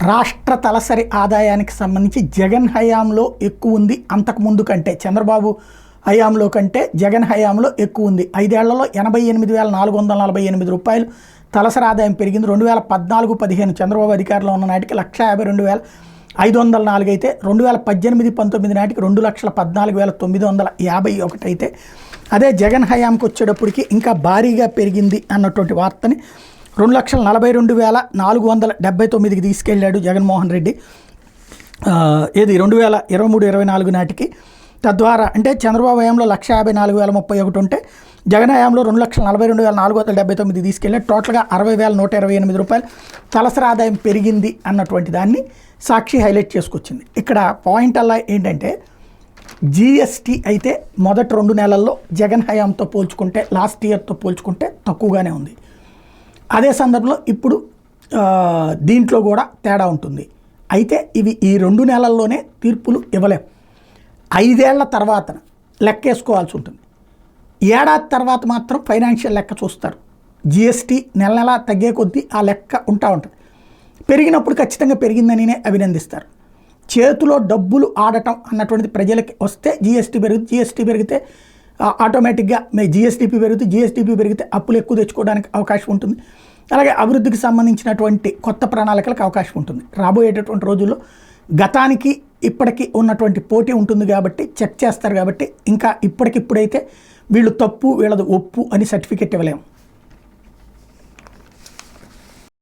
రాష్ట్ర తలసరి ఆదాయానికి సంబంధించి జగన్ హయాంలో ఎక్కువ ఉంది. అంతకుముందు కంటే చంద్రబాబు హయాంలో కంటే జగన్ హయాంలో ఎక్కువ ఉంది. 5 ఏళ్లలో 88,448 రూపాయలు తలసరి ఆదాయం పెరిగింది. 2014-15 చంద్రబాబు అధికారంలో ఉన్న నాటికి 152,504 అయితే 2018-19 నాటికి 2,14,951 అయితే అదే జగన్ హయాంకి వచ్చేటప్పటికి ఇంకా భారీగా పెరిగింది అన్నటువంటి వార్తని 2,42,479కి తీసుకెళ్ళాడు జగన్మోహన్ రెడ్డి. ఏది 2023-24 నాటికి. తద్వారా అంటే చంద్రబాబు హయాంలో 1,54,031 ఉంటే జగన్ హయాంలో 2,42,479 తీసుకెళ్ళి టోటల్గా 60,128 రూపాయలు తలసరి ఆదాయం పెరిగింది అన్నటువంటి దాన్ని సాక్షి హైలైట్ చేసుకొచ్చింది. ఇక్కడ పాయింట్ అలా ఏంటంటే జిఎస్టీ అయితే మొదటి 2 నెలల్లో జగన్ హయాంతో పోల్చుకుంటే లాస్ట్ ఇయర్తో పోల్చుకుంటే తక్కువగానే ఉంది. అదే సందర్భంలో ఇప్పుడు దీంట్లో కూడా తేడా ఉంటుంది. అయితే ఇవి ఈ 2 నెలల్లోనే తీర్పులు ఇవ్వలేం. 5 ఏళ్ల తర్వాత లెక్కేసుకోవాల్సి ఉంటుంది. ఏడాది తర్వాత మాత్రం ఫైనాన్షియల్ లెక్క చూస్తారు. జిఎస్టీ నెల నెలా తగ్గే కొద్దీ ఆ లెక్క ఉంటుంది. పెరిగినప్పుడు ఖచ్చితంగా పెరిగిందనినే అభినందిస్తారు. చేతిలో డబ్బులు ఆడటం అన్నటువంటిది ప్రజలకి వస్తే జిఎస్టీ పెరుగుతుంది. జిఎస్టీ పెరిగితే ఆటోమేటిక్గా జిఎస్టీపీ పెరుగుతుంది. జిఎస్టీపీ పెరిగితే అప్పులు ఎక్కువ తెచ్చుకోవడానికి అవకాశం ఉంటుంది. అలాగే అభివృద్ధికి సంబంధించినటువంటి కొత్త ప్రణాళికలకు అవకాశం ఉంటుంది. రాబోయేటటువంటి రోజుల్లో గతానికి ఇప్పటికీ ఉన్నటువంటి పోటీ ఉంటుంది కాబట్టి చెక్ చేస్తారు. కాబట్టి ఇంకా ఇప్పటికిప్పుడైతే వీళ్ళు తప్పు వీళ్ళది ఒప్పు అని సర్టిఫికెట్ ఇవ్వలేము.